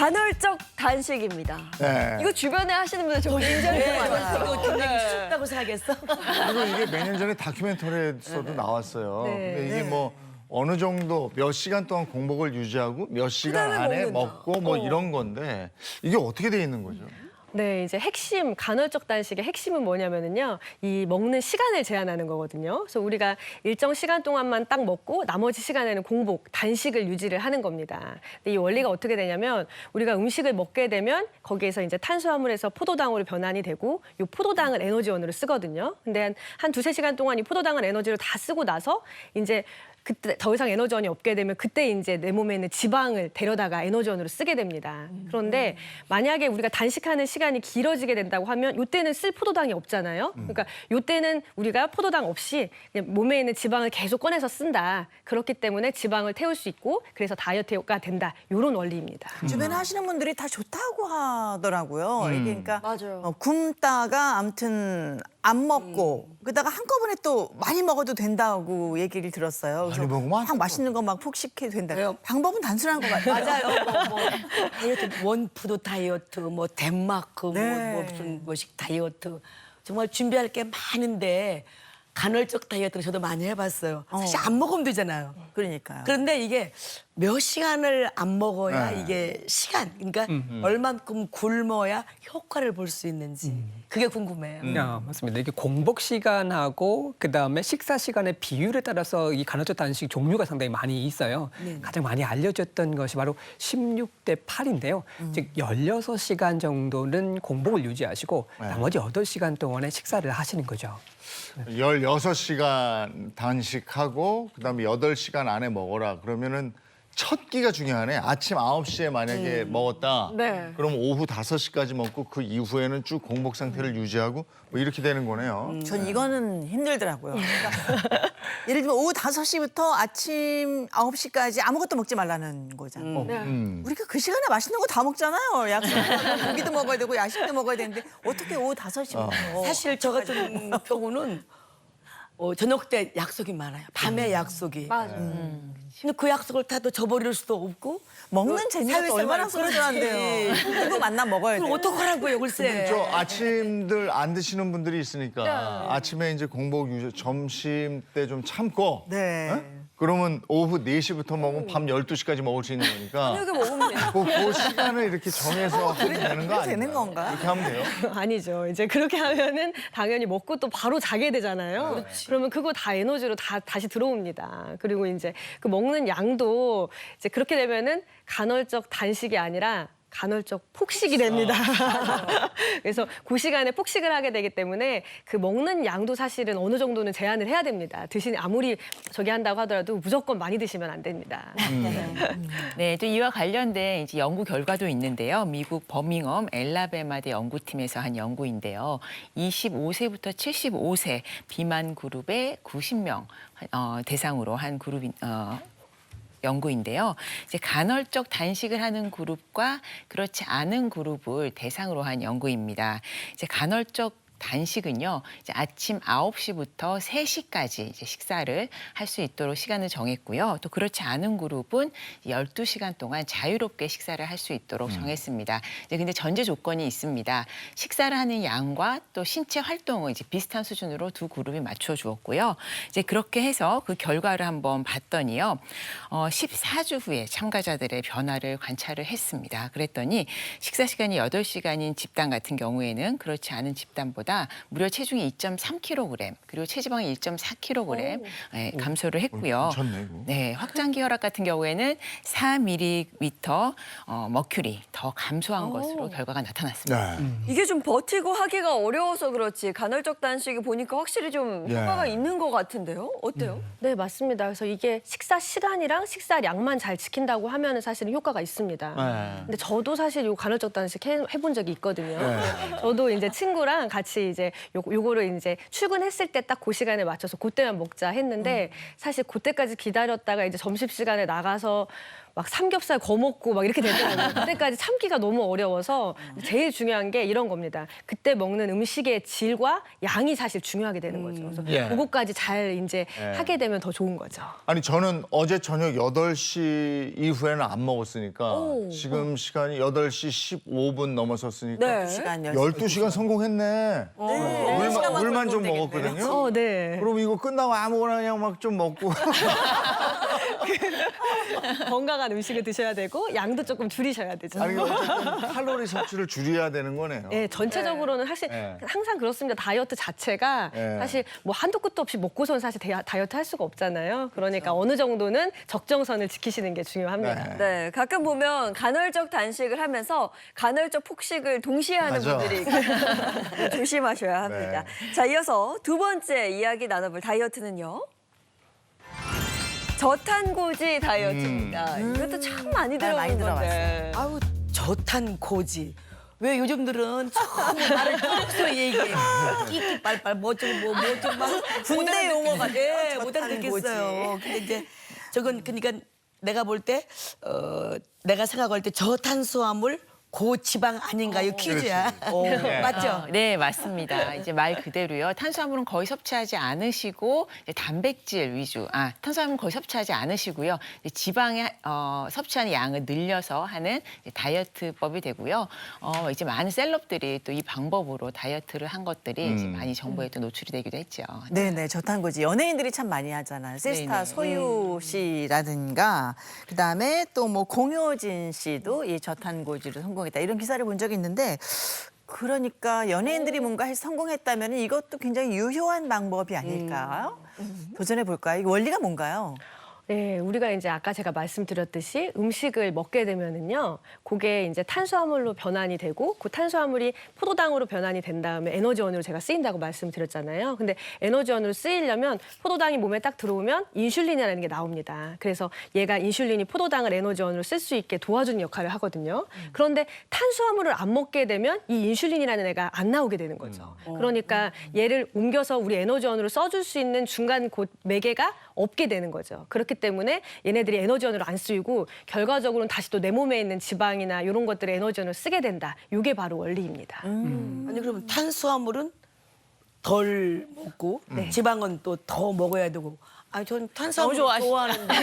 간헐적 단식입니다. 네. 이거 주변에 하시는 분들 저 굉장히 많아요. 이거 굉장히 쉽다고 생각했어? 그리고 이게 몇 년 전에 다큐멘터리에서도 나왔어요. 네. 근데 이게 뭐 어느 정도 몇 시간 동안 공복을 유지하고 몇 시간 그다음에 안에 먹는다. 먹고 뭐 이런 건데 이게 어떻게 돼 있는 거죠? 네, 이제 핵심 간헐적 단식의 핵심은 뭐냐면은요, 이 먹는 시간을 제한하는 거거든요. 그래서 우리가 일정 시간 동안만 딱 먹고 나머지 시간에는 공복, 단식을 유지를 하는 겁니다. 근데 이 원리가 어떻게 되냐면 우리가 음식을 먹게 되면 거기에서 이제 탄수화물에서 포도당으로 변환이 되고 이 포도당을 에너지원으로 쓰거든요. 근데 한 두세 시간 동안 이 포도당을 에너지로 다 쓰고 나서 이제 그때 더 이상 에너지원이 없게 되면 그때 이제 내 몸에 있는 지방을 데려다가 에너지원으로 쓰게 됩니다. 그런데 만약에 우리가 단식하는 시간이 길어지게 된다고 하면 이때는 쓸 포도당이 없잖아요. 그러니까 이때는 우리가 포도당 없이 그냥 몸에 있는 지방을 계속 꺼내서 쓴다. 그렇기 때문에 지방을 태울 수 있고 그래서 다이어트가 된다. 이런 원리입니다. 주변에 하시는 분들이 다 좋다고 하더라고요. 이게 그러니까 맞아요. 굶다가 아무튼 안 먹고 그러다가 한꺼번에 또 많이 먹어도 된다고 얘기를 들었어요. 많이 먹으면 막 맛있는 거 막 푹 식혀도 된다. 방법은 단순한 것 같아요. 맞아요. 다이어트 원푸드 다이어트, 뭐 덴마크, 네. 뭐 무슨 뭐식 다이어트 정말 준비할 게 많은데 간헐적 다이어트를 저도 많이 해봤어요. 사실 안 먹으면 되잖아요. 그러니까요. 그런데 이게 몇 시간을 안 먹어야 네. 이게 시간, 그러니까 얼만큼 굶어야 효과를 볼 수 있는지 그게 궁금해요. 맞습니다. 이게 공복 시간하고 그다음에 식사 시간의 비율에 따라서 이 간헐적 단식 종류가 상당히 많이 있어요. 가장 많이 알려졌던 것이 바로 16대 8인데요. 즉 16시간 정도는 공복을 유지하시고 네. 나머지 8시간 동안에 식사를 하시는 거죠. 16시간 단식하고 그다음에 8시간 안에 먹어라. 그러면은 첫 끼가 중요하네. 아침 9시에 만약에 먹었다. 네. 그럼 오후 5시까지 먹고 그 이후에는 쭉 공복 상태를 유지하고 뭐 이렇게 되는 거네요. 전 이거는 힘들더라고요. 그러니까 예를 들면 오후 5시부터 아침 9시까지 아무것도 먹지 말라는 거잖아요. 우리가 그 시간에 맛있는 거 다 먹잖아요. 약속 고기도 먹어야 되고 야식도 먹어야 되는데 어떻게 오후 5시부터. 사실 저 같은 경우는 저녁 때 약속이 많아요. 밤에 약속이. 맞아요. 근데 그 약속을 다 또 저버릴 수도 없고 먹는 재미가 또 사회생활 얼마나 소중한데요. 누구 만나 먹어야 그럼 돼요. 어떡하라고요, 글쎄. 저 아침들 안 드시는 분들이 있으니까 아침에 이제 공복 유지, 점심 때 좀 참고 네. 어? 그러면 오후 4시부터 먹으면 밤 12시까지 먹을 수 있는 거니까 이렇게 먹으면 돼요. 그 시간을 이렇게 정해서 하면 되는 거 아니에요? 되는 건가? 그렇게 하면 돼요? 아니죠. 이제 그렇게 하면은 당연히 먹고 또 바로 자게 되잖아요. 그러면 그거 다 에너지로 다시 들어옵니다. 그리고 이제 그 먹는 양도 이제 그렇게 되면은 간헐적 단식이 아니라 간헐적 폭식이 됩니다. 그래서 그 시간에 폭식을 하게 되기 때문에 그 먹는 양도 사실은 어느 정도는 제한을 해야 됩니다. 아무리 저기 한다고 하더라도 무조건 많이 드시면 안 됩니다. 네, 또 이와 관련된 이제 연구 결과도 있는데요. 미국 버밍엄 엘라베마대 연구팀에서 한 연구인데요. 25세부터 75세 비만 그룹의 90명 대상으로 한 연구인데요. 이제 간헐적 단식을 하는 그룹과 그렇지 않은 그룹을 대상으로 한 연구입니다. 이제 간헐적 단식은요, 이제 아침 9시부터 3시까지 이제 식사를 할 수 있도록 시간을 정했고요. 또 그렇지 않은 그룹은 12시간 동안 자유롭게 식사를 할 수 있도록 정했습니다. 이제 근데 전제 조건이 있습니다. 식사를 하는 양과 또 신체 활동을 이제 비슷한 수준으로 두 그룹이 맞춰 주었고요. 이제 그렇게 해서 그 결과를 한번 봤더니요. 14주 후에 참가자들의 변화를 관찰을 했습니다. 그랬더니 식사 시간이 8시간인 집단 같은 경우에는 그렇지 않은 집단보다 무려 체중이 2.3kg 그리고 체지방이 1.4kg 감소를 했고요. 괜찮네, 이거. 네, 확장기 혈압 같은 경우에는 4ml 머큐리 더 감소한 것으로 결과가 나타났습니다. 네. 이게 좀 버티고 하기가 어려워서 그렇지 간헐적 단식이 보니까 확실히 좀 예. 효과가 있는 것 같은데요? 어때요? 네, 맞습니다. 그래서 이게 식사 시간이랑 식사량만 잘 지킨다고 하면 사실은 효과가 있습니다. 네. 근데 저도 사실 요 간헐적 단식 해본 적이 있거든요. 네. 저도 이제 친구랑 같이 이제 요거를 이제 출근했을 때 딱 그 시간에 맞춰서 그때만 먹자 했는데 사실 그때까지 기다렸다가 이제 점심시간에 나가서 막 삼겹살 거먹고 막 이렇게 되더라고요. 그때까지 참기가 너무 어려워서 제일 중요한 게 이런 겁니다. 그때 먹는 음식의 질과 양이 사실 중요하게 되는 거죠. 그래서 예. 그거까지 잘 이제 예. 하게 되면 더 좋은 거죠. 아니 저는 어제 저녁 8시 이후에는 안 먹었으니까 지금 시간이 8시 15분 넘어섰으니까 네. 12시간 성공했네. 물만 좀 먹었거든요. 네. 그럼 이거 끝나고 아무거나 그냥 막 좀 먹고 건강한 음식을 드셔야 되고 양도 조금 줄이셔야 되죠. 아니 어쨌든 칼로리 섭취를 줄여야 되는 거네요. 네, 전체적으로는 사실 네. 항상 그렇습니다. 다이어트 자체가 네. 사실 뭐 한도 끝도 없이 먹고선 사실 다이어트 할 수가 없잖아요. 그러니까 어느 정도는 적정선을 지키시는 게 중요합니다. 네. 네, 가끔 보면 간헐적 단식을 하면서 간헐적 폭식을 동시에 하는 맞아. 분들이 있거든요. 조심하셔야 합니다. 자, 이어서 두 번째 이야기 나눠볼 다이어트는요. 저탄고지 다이어트입니다. 이것도 참 많이 네, 많이 들어보는 건데. 아우 저탄고지. 왜 요즘들은 처음 말을 뚝뚝 얘기해. 끼끼 빨빨 뭐좀막 군대 용어가 예, 못 저탄고지. 알아듣겠어요. 근데 이제 저건 그러니까 내가 볼 때 내가 생각할 때 저탄수화물 고지방 아닌가요? 퀴즈야. 맞죠? 네, 맞습니다. 이제 말 그대로요. 탄수화물은 거의 섭취하지 않으시고 이제 단백질 위주. 탄수화물은 거의 섭취하지 않으시고요. 이제 지방의 섭취하는 양을 늘려서 하는 이제 다이어트법이 되고요. 이제 많은 셀럽들이 또 이 방법으로 다이어트를 한 것들이 이제 많이 정보에 또 노출이 되기도 했죠. 네네, 저탄고지. 연예인들이 참 많이 하잖아요. 시스타 네네. 소유 씨라든가, 그 다음에 또 뭐 공효진 씨도 이 저탄고지로 성공했다. 이런 기사를 본 적이 있는데, 그러니까 연예인들이 뭔가 해서 성공했다면 이것도 굉장히 유효한 방법이 아닐까요? 도전해 볼까요? 이 원리가 뭔가요? 네, 우리가 이제 아까 제가 말씀드렸듯이 음식을 먹게 되면은요, 그게 이제 탄수화물로 변환이 되고 그 탄수화물이 포도당으로 변환이 된 다음에 에너지원으로 제가 쓰인다고 말씀드렸잖아요. 근데 에너지원으로 쓰이려면 포도당이 몸에 딱 들어오면 인슐린이라는 게 나옵니다. 그래서 얘가 인슐린이 포도당을 에너지원으로 쓸 수 있게 도와주는 역할을 하거든요. 그런데 탄수화물을 안 먹게 되면 이 인슐린이라는 애가 안 나오게 되는 거죠. 그러니까 얘를 옮겨서 우리 에너지원으로 써줄 수 있는 중간 매개가 없게 되는 거죠. 그렇기 때문에 얘네들이 에너지원으로 안 쓰이고 결과적으로는 다시 또 내 몸에 있는 지방이나 이런 것들을 에너지원으로 쓰게 된다. 이게 바로 원리입니다. 아니 그러면 탄수화물은 덜 먹고 지방은 또 더 먹어야 되고. 아니 전 탄수화물 좋아하는데.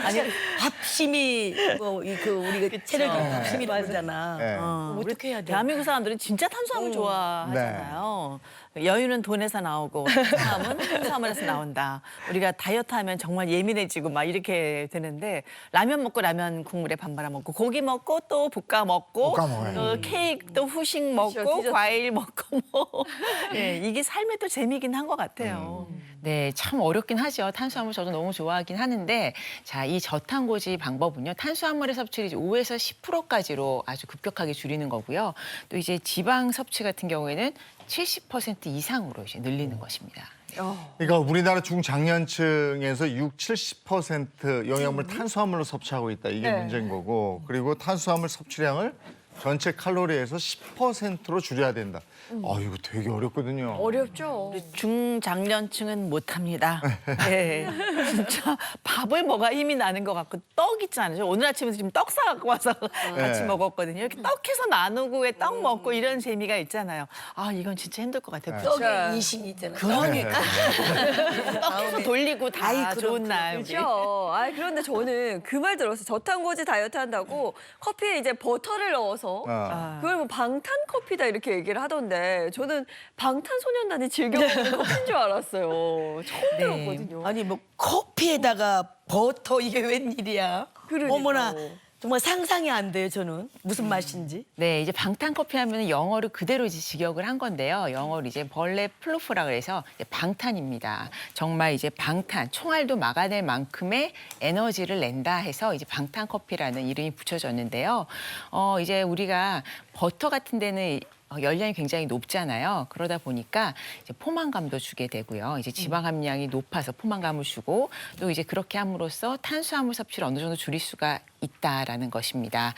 아니 밥심이 우리가 체력이 밥심이 그러잖아. 네. 어떻게 해야 돼? 대한민국 사람들은 진짜 탄수화물 좋아하잖아요. 여유는 돈에서 나오고 탄수화물에서 나온다. 우리가 다이어트하면 정말 예민해지고 막 이렇게 되는데 라면 먹고 라면 국물에 밥 말아 먹고 고기 먹고 또 볶아 먹고 볶아 먹어요. 또 케이크 또 후식 먹고 디저트. 과일 먹고 뭐 예, 이게 삶의 또 재미긴 한 것 같아요. 네, 참 어렵긴 하죠. 탄수화물 저도 너무 좋아하긴 하는데, 자, 이 저탄고지 방법은요, 탄수화물의 섭취를 이제 5에서 10%까지로 아주 급격하게 줄이는 거고요. 또 이제 지방 섭취 같은 경우에는 70% 이상으로 이제 늘리는 것입니다. 그러니까 우리나라 중장년층에서 70% 영양분을 탄수화물로 섭취하고 있다. 이게 문제인 거고. 그리고 탄수화물 섭취량을 전체 칼로리에서 10%로 줄여야 된다. 이거 되게 어렵거든요. 어렵죠. 중장년층은 못합니다. 네. 진짜 밥을 먹어야 힘이 나는 것 같고 떡 있잖아요. 오늘 아침에 지금 떡 사갖고 와서 같이 먹었거든요. 이렇게 떡해서 나누고 왜 떡 먹고 이런 재미가 있잖아요. 이건 진짜 힘들 것 같아요. 떡에 이심이 있잖아. 그러니까 떡해서 돌리고 다 좋은 날. 우리. 그렇죠. 그런데 저는 그 말 들었어요. 저탄고지 다이어트 한다고 커피에 이제 버터를 넣어서 그걸 뭐 방탄 커피다 이렇게 얘기를 하던데 저는 방탄소년단이 즐겨 먹는 커피인 줄 알았어요. 처음 들었거든요. 아니 뭐 커피에다가 버터 이게 웬일이야? 그러니까. 어머나 정말 상상이 안 돼요. 저는 무슨 맛인지. 네, 이제 방탄커피 하면 영어로 그대로 이제 직역을 한 건데요. 영어로 이제 벌레 플루프라 그래서 이제 방탄입니다. 정말 이제 방탄, 총알도 막아낼 만큼의 에너지를 낸다 해서 이제 방탄커피라는 이름이 붙여졌는데요. 이제 우리가 버터 같은 데는 열량이 굉장히 높잖아요. 그러다 보니까 이제 포만감도 주게 되고요. 이제 지방 함량이 높아서 포만감을 주고 또 이제 그렇게 함으로써 탄수화물 섭취를 어느 정도 줄일 수가 있다라는 것입니다.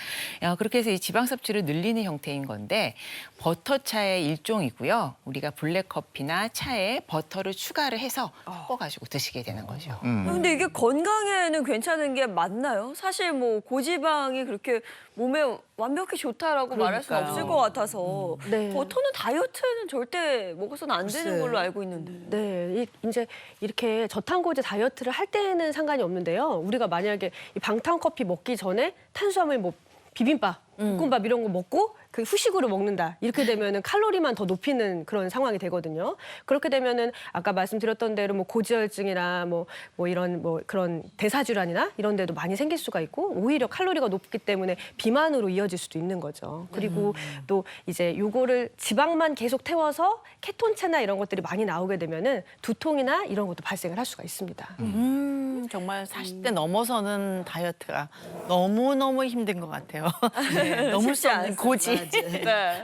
그렇게 해서 이 지방 섭취를 늘리는 형태인 건데 버터차의 일종이고요. 우리가 블랙커피나 차에 버터를 추가를 해서 섞어가지고 드시게 되는 거죠. 근데 이게 건강에는 괜찮은 게 맞나요? 사실 뭐 고지방이 그렇게 몸에 완벽히 좋다라고 말할 수는 없을 것 같아서 네. 버터는 다이어트는 절대 먹어서는 안 되는 걸로 알고 있는데. 네, 이제 이렇게 저탄고지 다이어트를 할 때는 상관이 없는데요. 우리가 만약에 이 방탄커피 먹기 전에 탄수화물 뭐 비빔밥, 볶음밥 이런 거 먹고 그 후식으로 먹는다. 이렇게 되면은 칼로리만 더 높이는 그런 상황이 되거든요. 그렇게 되면은 아까 말씀드렸던 대로 뭐 고지혈증이나 뭐 이런 뭐 그런 대사질환이나 이런 데도 많이 생길 수가 있고 오히려 칼로리가 높기 때문에 비만으로 이어질 수도 있는 거죠. 그리고 또 이제 요거를 지방만 계속 태워서 케톤체나 이런 것들이 많이 나오게 되면은 두통이나 이런 것도 발생을 할 수가 있습니다. 정말 40대 넘어서는 다이어트가 너무너무 힘든 것 같아요. 넘을 수 없는 고지. 네.